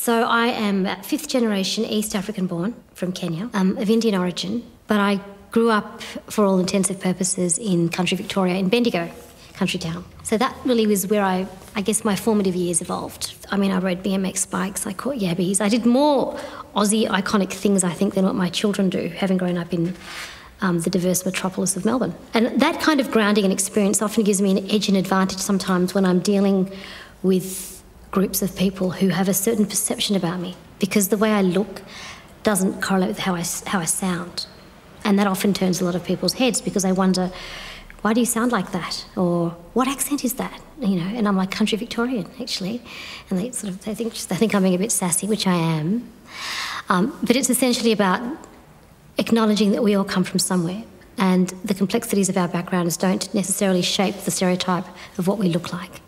So I am fifth generation East African born from Kenya, of Indian origin, but I grew up, for all intents purposes, in country Victoria, in Bendigo, country town. So that really was where I guess my formative years evolved. I mean, I rode BMX bikes, I caught yabbies. I did more Aussie iconic things, I think, than what my children do, having grown up in the diverse metropolis of Melbourne. And that kind of grounding and experience often gives me an edge and advantage sometimes when I'm dealing with groups of people who have a certain perception about me, because the way I look doesn't correlate with how I sound. And that often turns a lot of people's heads, because they wonder, why do you sound like that? Or what accent is that? You know, and I'm like, country Victorian, actually. And they think I'm being a bit sassy, which I am. But it's essentially about acknowledging that we all come from somewhere, and the complexities of our backgrounds don't necessarily shape the stereotype of what we look like,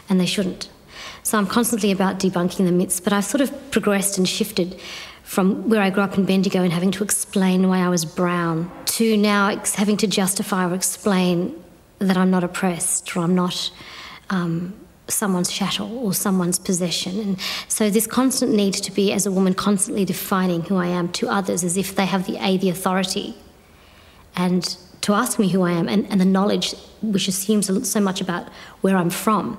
and they shouldn't. So I'm constantly about debunking the myths, but I've sort of progressed and shifted from where I grew up in Bendigo and having to explain why I was brown to now having to justify or explain that I'm not oppressed, or I'm not someone's chattel or someone's possession. And so this constant need to be, as a woman, constantly defining who I am to others as if they have the authority, and to ask me who I am, and the knowledge which assumes so much about where I'm from.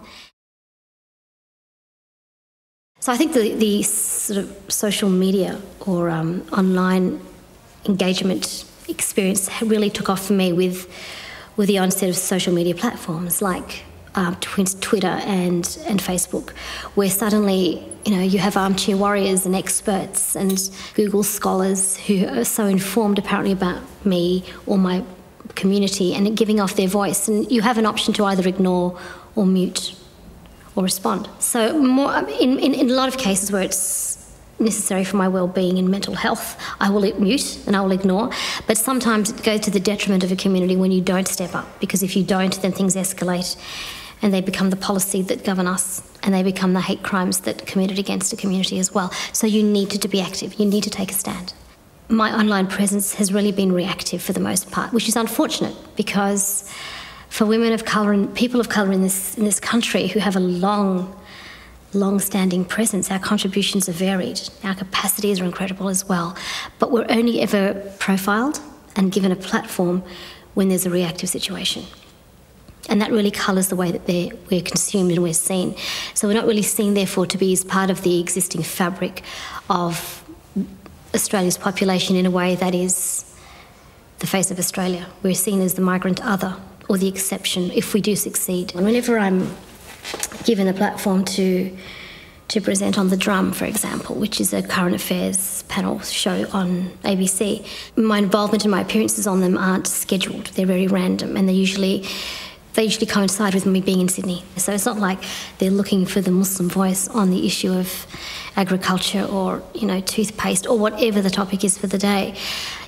So I think the sort of social media or online engagement experience really took off for me with the onset of social media platforms like Twitter and Facebook, where suddenly, you know, you have armchair warriors and experts and Google scholars who are so informed apparently about me or my community and giving off their voice, and you have an option to either ignore or mute or respond. So more in a lot of cases where it's necessary for my well-being and mental health, I will mute and I will ignore, but sometimes it goes to the detriment of a community when you don't step up, because if you don't, then things escalate and they become the policy that govern us, and they become the hate crimes that are committed against a community as well. So you need to be active, you need to take a stand. My online presence has really been reactive for the most part, which is unfortunate, because for women of colour and people of colour in this country who have a long-standing presence, our contributions are varied. Our capacities are incredible as well. But we're only ever profiled and given a platform when there's a reactive situation. And that really colours the way that we're consumed and we're seen. So we're not really seen, therefore, to be as part of the existing fabric of Australia's population in a way that is the face of Australia. We're seen as the migrant other, or the exception, if we do succeed. And whenever I'm given a platform to present on The Drum, for example, which is a current affairs panel show on ABC, my involvement and my appearances on them aren't scheduled. They're very random, and they usually coincide with me being in Sydney. So it's not like they're looking for the Muslim voice on the issue of agriculture or, you know, toothpaste or whatever the topic is for the day.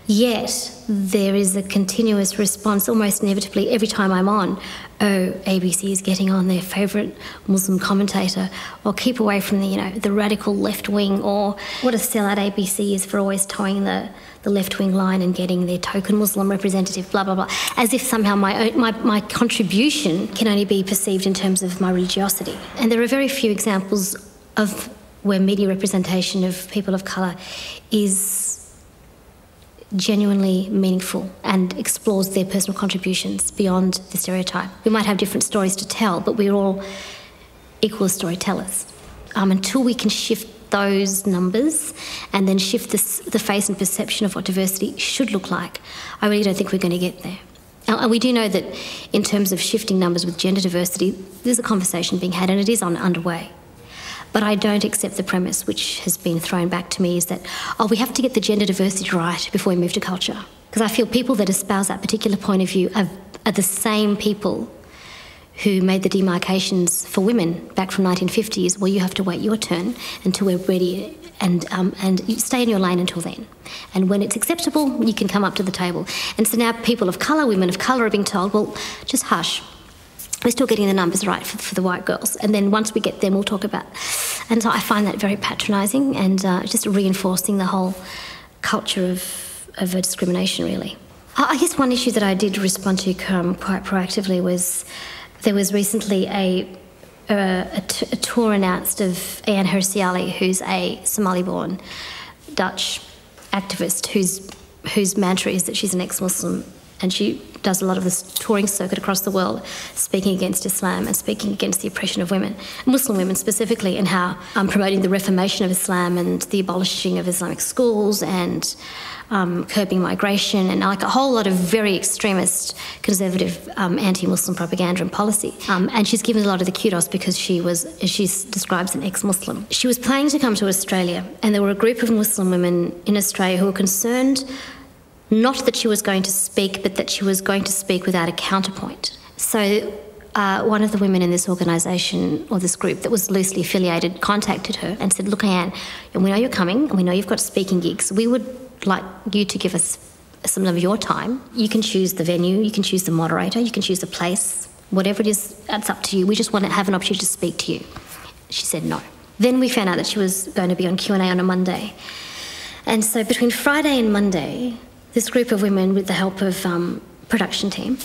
Yet there is a continuous response almost inevitably every time I'm on. Oh, ABC is getting on their favourite Muslim commentator, or keep away from the radical left wing, or what a sellout ABC is for always towing the left wing line and getting their token Muslim representative, blah, blah, blah, as if somehow my contribution can only be perceived in terms of my religiosity. And there are very few examples of where media representation of people of colour is genuinely meaningful and explores their personal contributions beyond the stereotype. We might have different stories to tell, but we're all equal as storytellers. Until we can shift those numbers and then shift the face and perception of what diversity should look like, I really don't think we're going to get there. And we do know that in terms of shifting numbers with gender diversity, there's a conversation being had, and it is underway. But I don't accept the premise which has been thrown back to me, is that, we have to get the gender diversity right before we move to culture. Because I feel people that espouse that particular point of view are the same people who made the demarcations for women back from 1950s, where you have to wait your turn until we're ready, and you stay in your lane until then. And when it's acceptable, you can come up to the table. And so now people of colour, women of colour are being told, well, just hush. We're still getting the numbers right for the white girls, and then once we get them, we'll talk about. And so I find that very patronising and just reinforcing the whole culture of discrimination, really. I guess one issue that I did respond to quite proactively was there was recently a a tour announced of Ayaan Hirsi Ali, who's a Somali-born Dutch activist whose mantra is that she's an ex-Muslim, and she does a lot of this touring circuit across the world speaking against Islam and speaking against the oppression of women, Muslim women specifically, and how promoting the reformation of Islam and the abolishing of Islamic schools and curbing migration and like a whole lot of very extremist, conservative, anti-Muslim propaganda and policy. And she's given a lot of the kudos because she was, as she describes, an ex-Muslim. She was planning to come to Australia, and there were a group of Muslim women in Australia who were concerned not that she was going to speak, but that she was going to speak without a counterpoint. So one of the women in this organisation, or this group that was loosely affiliated, contacted her and said, look, Ayaan, we know you're coming and we know you've got speaking gigs. We would like you to give us some of your time. You can choose the venue, you can choose the moderator, you can choose the place, whatever it is, that's up to you. We just want to have an opportunity to speak to you. She said no. Then we found out that she was going to be on Q&A on a Monday. And so between Friday and Monday, this group of women, with the help of production team,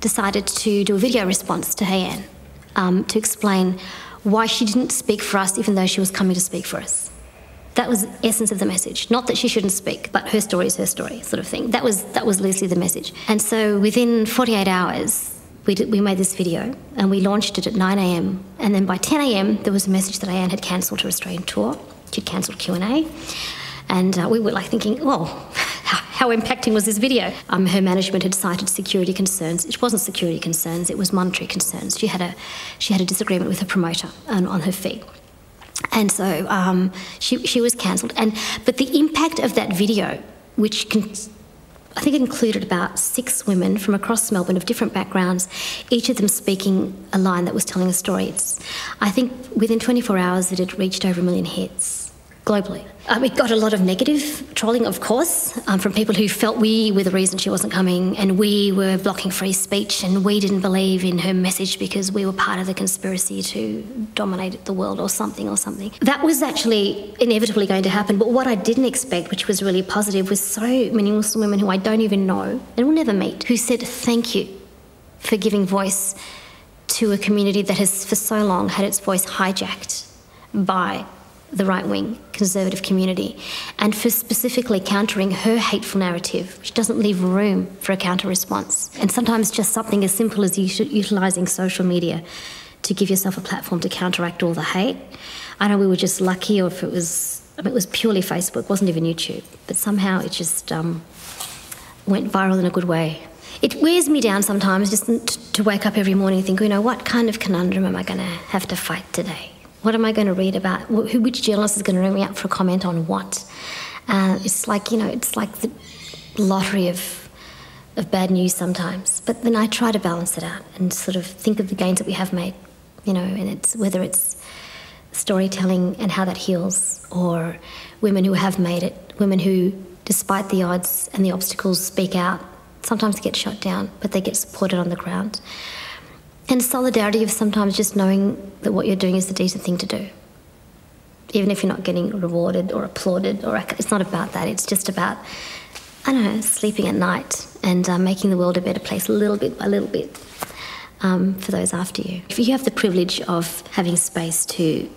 decided to do a video response to Ayaan to explain why she didn't speak for us even though she was coming to speak for us. That was the essence of the message. Not that she shouldn't speak, but her story is her story, sort of thing. That was loosely the message. And so within 48 hours, we made this video and we launched it at 9 a.m. And then by 10 a.m, there was a message that Ayaan had cancelled her Australian tour. She'd cancelled Q&A. And we were like thinking, well, how impacting was this video? Her management had cited security concerns. It wasn't security concerns, it was monetary concerns. She had a disagreement with her promoter on her fee. And so she was cancelled. But the impact of that video, which I think it included about 6 women from across Melbourne of different backgrounds, each of them speaking a line that was telling a story. I think within 24 hours it had reached over 1 million hits globally. It got a lot of negative trolling, of course, from people who felt we were the reason she wasn't coming and we were blocking free speech and we didn't believe in her message because we were part of the conspiracy to dominate the world or something. That was actually inevitably going to happen, but what I didn't expect, which was really positive, was so many Muslim women who I don't even know and will never meet, who said thank you for giving voice to a community that has for so long had its voice hijacked by the right-wing conservative community, and for specifically countering her hateful narrative, which doesn't leave room for a counter-response. And sometimes just something as simple as utilising social media to give yourself a platform to counteract all the hate. I know we were just lucky, or if it was purely Facebook, wasn't even YouTube, but somehow it just went viral in a good way. It wears me down sometimes just to wake up every morning and think, what kind of conundrum am I going to have to fight today? What am I going to read about? Which journalist is going to ring me up for a comment on what? It's like, it's like the lottery of bad news sometimes. But then I try to balance it out and sort of think of the gains that we have made, and it's whether it's storytelling and how that heals, or women who have made it, women who, despite the odds and the obstacles, speak out, sometimes get shot down, but they get supported on the ground. And solidarity of sometimes just knowing that what you're doing is the decent thing to do. Even if you're not getting rewarded or applauded, it's not about that. It's just about, sleeping at night and making the world a better place little bit by little bit for those after you. If you have the privilege of having space to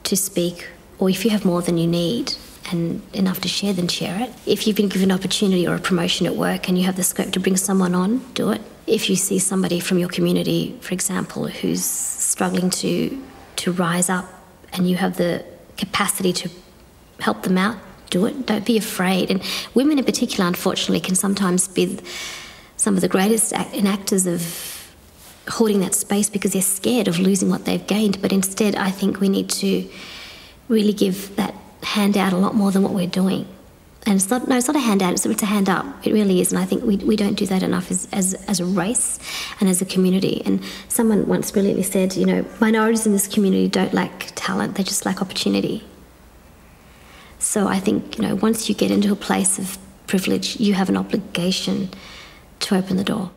speak, or if you have more than you need and enough to share, then share it. If you've been given an opportunity or a promotion at work and you have the scope to bring someone on, do it. If you see somebody from your community, for example, who's struggling to rise up and you have the capacity to help them out, do it. Don't be afraid. And women in particular, unfortunately, can sometimes be some of the greatest enactors of holding that space because they're scared of losing what they've gained. But instead, I think we need to really give that hand out a lot more than what we're doing. And it's not a handout, it's a hand up. It really is. And I think we don't do that enough as a race and as a community. And someone once brilliantly said, minorities in this community don't lack talent, they just lack opportunity. So I think, once you get into a place of privilege, you have an obligation to open the door.